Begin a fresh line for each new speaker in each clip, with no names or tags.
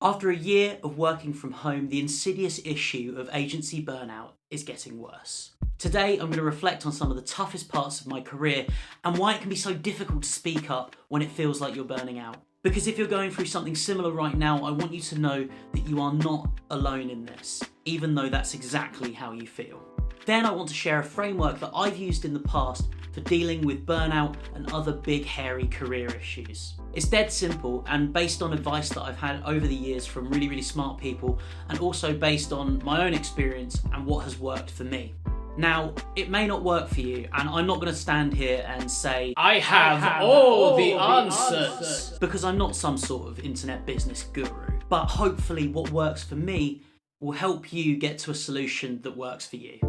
After a year of working from home, the insidious issue of agency burnout is getting worse. Today, I'm going to reflect on some of the toughest parts of my career and why it can be so difficult to speak up when it feels like you're burning out. Because if you're going through something similar right now, I want you to know that you are not alone in this, even though that's exactly how you feel. Then I want to share a framework that I've used in the past for dealing with burnout and other big, hairy career issues. It's dead simple and based on advice that I've had over the years from really smart people, and also based on my own experience and what has worked for me. Now, it may not work for you, and I'm not going to stand here and say, I have all the answers, because I'm not some sort of internet business guru. But hopefully what works for me will help you get to a solution that works for you.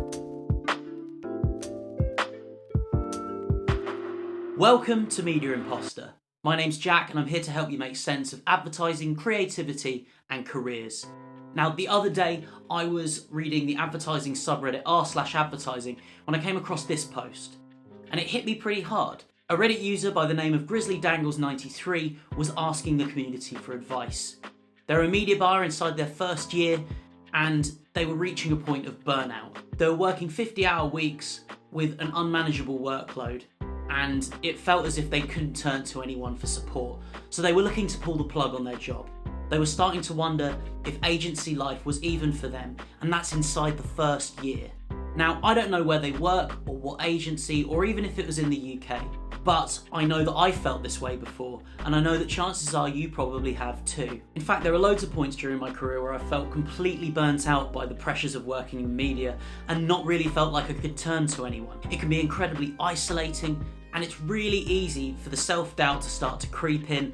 Welcome to Media Imposter. My name's Jack and I'm here to help you make sense of advertising, creativity and careers. Now, the other day I was reading the advertising subreddit r/advertising when I came across this post, and it hit me pretty hard. A Reddit user by the name of GrizzlyDangles93 was asking the community for advice. They're a media buyer inside their first year and they were reaching a point of burnout. They were working 50-hour weeks with an unmanageable workload, and it felt as if they couldn't turn to anyone for support. So they were looking to pull the plug on their job. They were starting to wonder if agency life was even for them, and that's inside the first year. Now, I don't know where they work or what agency, or even if it was in the UK, but I know that I felt this way before, and I know that chances are you probably have too. In fact, there are loads of points during my career where I felt completely burnt out by the pressures of working in media and not really felt like I could turn to anyone. It can be incredibly isolating, and it's really easy for the self-doubt to start to creep in,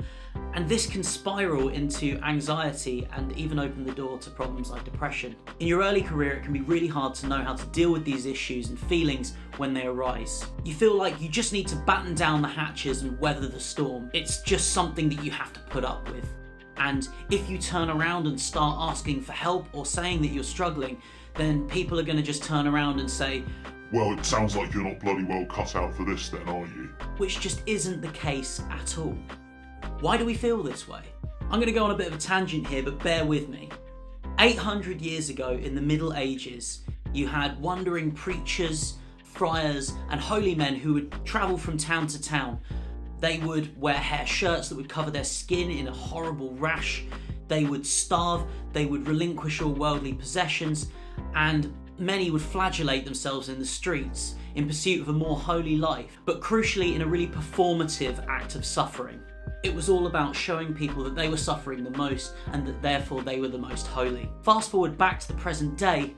and this can spiral into anxiety and even open the door to problems like depression. In your early career, it can be really hard to know how to deal with these issues and feelings when they arise. You feel like you just need to batten down the hatches and weather the storm. It's just something that you have to put up with. And if you turn around and start asking for help or saying that you're struggling, then people are going to just turn around and say,
well, it sounds like you're not bloody well cut out for this then, are you?
Which just isn't the case at all. Why do we feel this way? I'm going to go on a bit of a tangent here, but bear with me. 800 years ago in the Middle Ages, you had wandering preachers, friars, and holy men who would travel from town to town. They would wear hair shirts that would cover their skin in a horrible rash. They would starve, they would relinquish all worldly possessions, and many would flagellate themselves in the streets in pursuit of a more holy life, but crucially in a really performative act of suffering. It was all about showing people that they were suffering the most and that therefore they were the most holy. Fast forward back to the present day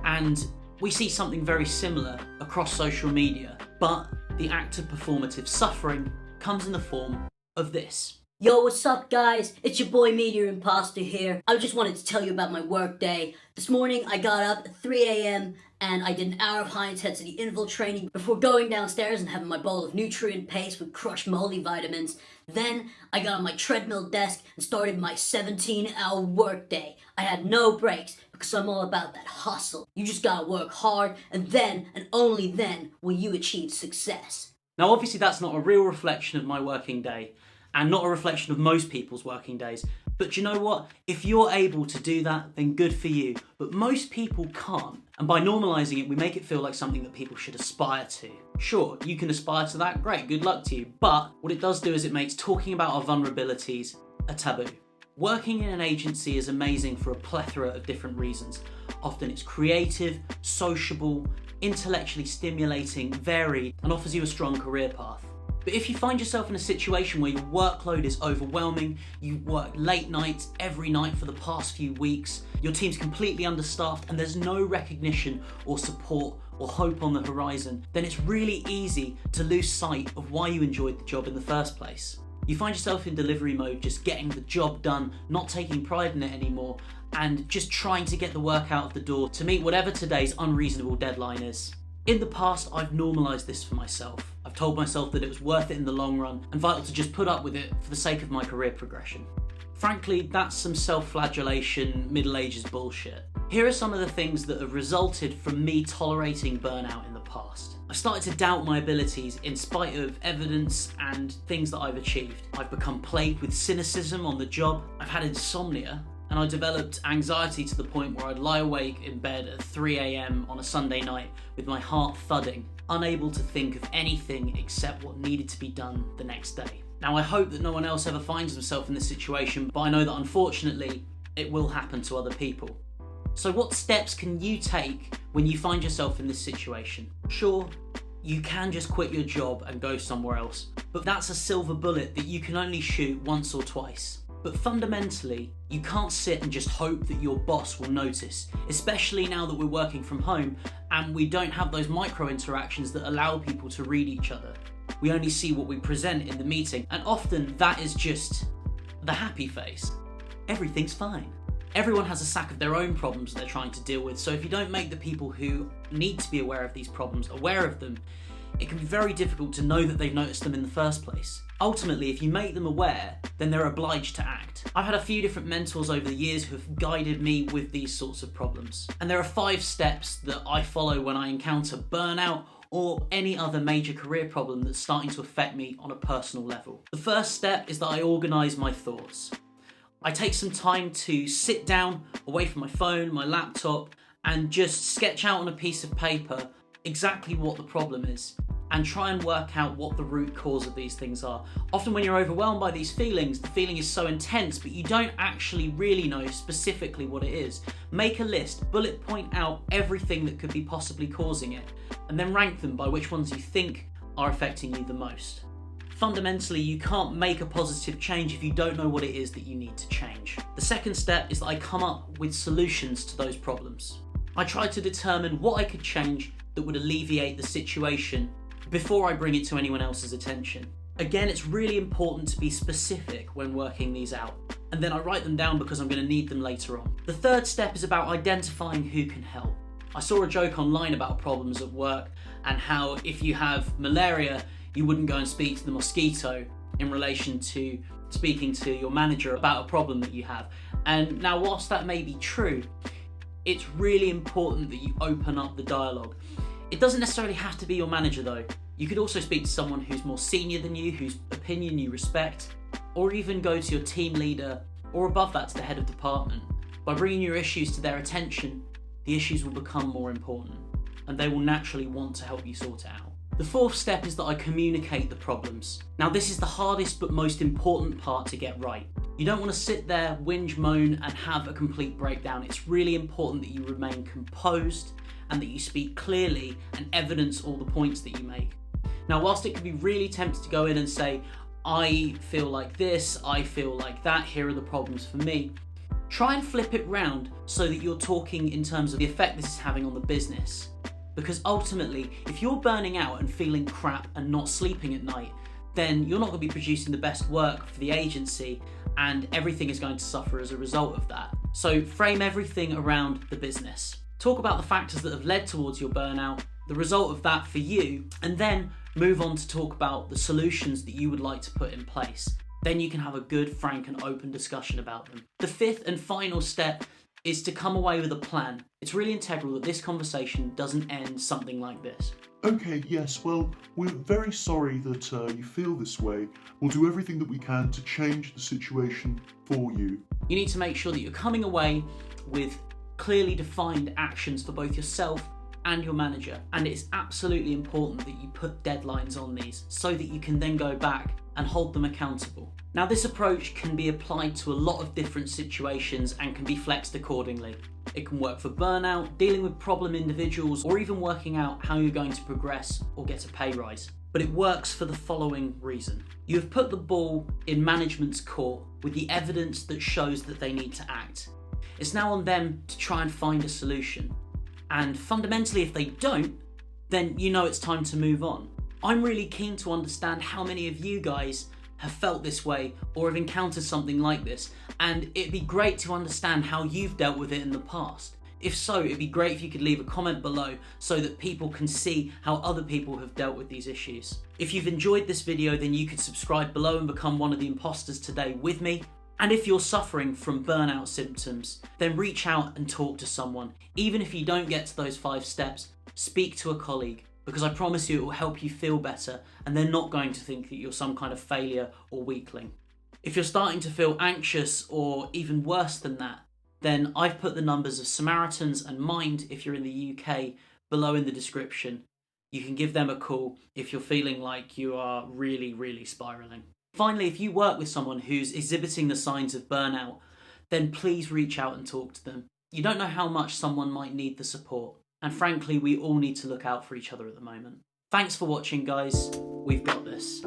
and we see something very similar across social media, but the act of performative suffering comes in the form of this.
Yo, what's up guys? It's your boy Media Imposter here. I just wanted to tell you about my work day. This morning I got up at 3 a.m. and I did an hour of high intensity interval training before going downstairs and having my bowl of nutrient paste with crushed multivitamins. Then I got on my treadmill desk and started my 17-hour work day. I had no breaks because I'm all about that hustle. You just gotta work hard, and then and only then will you achieve success.
Now obviously that's not a real reflection of my working day, and not a reflection of most people's working days. But you know what? If you're able to do that, then good for you. But most people can't. And by normalising it, we make it feel like something that people should aspire to. Sure, you can aspire to that, great, good luck to you. But what it does do is it makes talking about our vulnerabilities a taboo. Working in an agency is amazing for a plethora of different reasons. Often it's creative, sociable, intellectually stimulating, varied, and offers you a strong career path. But if you find yourself in a situation where your workload is overwhelming, you work late nights every night for the past few weeks, your team's completely understaffed and there's no recognition or support or hope on the horizon, then it's really easy to lose sight of why you enjoyed the job in the first place. You find yourself in delivery mode, just getting the job done, not taking pride in it anymore, and just trying to get the work out of the door to meet whatever today's unreasonable deadline is. In the past, I've normalised this for myself. I've told myself that it was worth it in the long run and vital to just put up with it for the sake of my career progression. Frankly, that's some self-flagellation, Middle Ages bullshit. Here are some of the things that have resulted from me tolerating burnout in the past. I've started to doubt my abilities in spite of evidence and things that I've achieved. I've become plagued with cynicism on the job. I've had insomnia, and I developed anxiety to the point where I'd lie awake in bed at 3 a.m. on a Sunday night with my heart thudding, unable to think of anything except what needed to be done the next day. Now, I hope that no one else ever finds themselves in this situation, but I know that unfortunately it will happen to other people. So what steps can you take when you find yourself in this situation? Sure, you can just quit your job and go somewhere else, but that's a silver bullet that you can only shoot once or twice. But fundamentally, you can't sit and just hope that your boss will notice, especially now that we're working from home and we don't have those micro interactions that allow people to read each other. We only see what we present in the meeting, and often that is just the happy face. Everything's fine. Everyone has a sack of their own problems that they're trying to deal with, so if you don't make the people who need to be aware of these problems aware of them, it can be very difficult to know that they've noticed them in the first place. Ultimately, if you make them aware, then they're obliged to act. I've had a few different mentors over the years who have guided me with these sorts of problems. And there are 5 steps that I follow when I encounter burnout or any other major career problem that's starting to affect me on a personal level. The first step is that I organise my thoughts. I take some time to sit down away from my phone, my laptop, and just sketch out on a piece of paper exactly what the problem is and try and work out what the root cause of these things are. Often when you're overwhelmed by these feelings, the feeling is so intense, but you don't actually really know specifically what it is. Make a list, bullet point out everything that could be possibly causing it, and then rank them by which ones you think are affecting you the most. Fundamentally, you can't make a positive change if you don't know what it is that you need to change. The second step is that I come up with solutions to those problems. I try to determine what I could change that would alleviate the situation before I bring it to anyone else's attention. Again, it's really important to be specific when working these out, and then I write them down because I'm going to need them later on. The third step is about identifying who can help. I saw a joke online about problems at work and how if you have malaria, you wouldn't go and speak to the mosquito in relation to speaking to your manager about a problem that you have. And now, whilst that may be true, it's really important that you open up the dialogue. It doesn't necessarily have to be your manager though. You could also speak to someone who's more senior than you, whose opinion you respect, or even go to your team leader or above that to the head of department. By bringing your issues to their attention, the issues will become more important and they will naturally want to help you sort it out. The fourth step is that I communicate the problems. Now, this is the hardest but most important part to get right. You don't want to sit there, whinge, moan, and have a complete breakdown. It's really important that you remain composed and that you speak clearly and evidence all the points that you make. Now, whilst it can be really tempting to go in and say, I feel like this, I feel like that, here are the problems for me, try and flip it round so that you're talking in terms of the effect this is having on the business. Because ultimately, if you're burning out and feeling crap and not sleeping at night, then you're not going to be producing the best work for the agency and everything is going to suffer as a result of that. So frame everything around the business. Talk about the factors that have led towards your burnout, the result of that for you, and then move on to talk about the solutions that you would like to put in place. Then you can have a good, frank and open discussion about them. The fifth and final step is to come away with a plan. It's really integral that this conversation doesn't end something like this.
Okay, yes, well, we're very sorry that you feel this way. We'll do everything that we can to change the situation for you.
You need to make sure that you're coming away with clearly defined actions for both yourself and your manager. And it's absolutely important that you put deadlines on these so that you can then go back and hold them accountable. Now, this approach can be applied to a lot of different situations and can be flexed accordingly. It can work for burnout, dealing with problem individuals, or even working out how you're going to progress or get a pay rise. But it works for the following reason. You have put the ball in management's court with the evidence that shows that they need to act. It's now on them to try and find a solution. And fundamentally, if they don't, then you know it's time to move on. I'm really keen to understand how many of you guys have felt this way or have encountered something like this, and it'd be great to understand how you've dealt with it in the past. If so, it'd be great if you could leave a comment below so that people can see how other people have dealt with these issues. If you've enjoyed this video, then you could subscribe below and become one of the imposters today with me. And if you're suffering from burnout symptoms, then reach out and talk to someone. Even if you don't get to those 5 steps, speak to a colleague, because I promise you it will help you feel better and they're not going to think that you're some kind of failure or weakling. If you're starting to feel anxious or even worse than that, then I've put the numbers of Samaritans and Mind, if you're in the UK, below in the description. You can give them a call if you're feeling like you are really spiralling. Finally, if you work with someone who's exhibiting the signs of burnout, then please reach out and talk to them. You don't know how much someone might need the support. And frankly, we all need to look out for each other at the moment. Thanks for watching, guys. We've got this.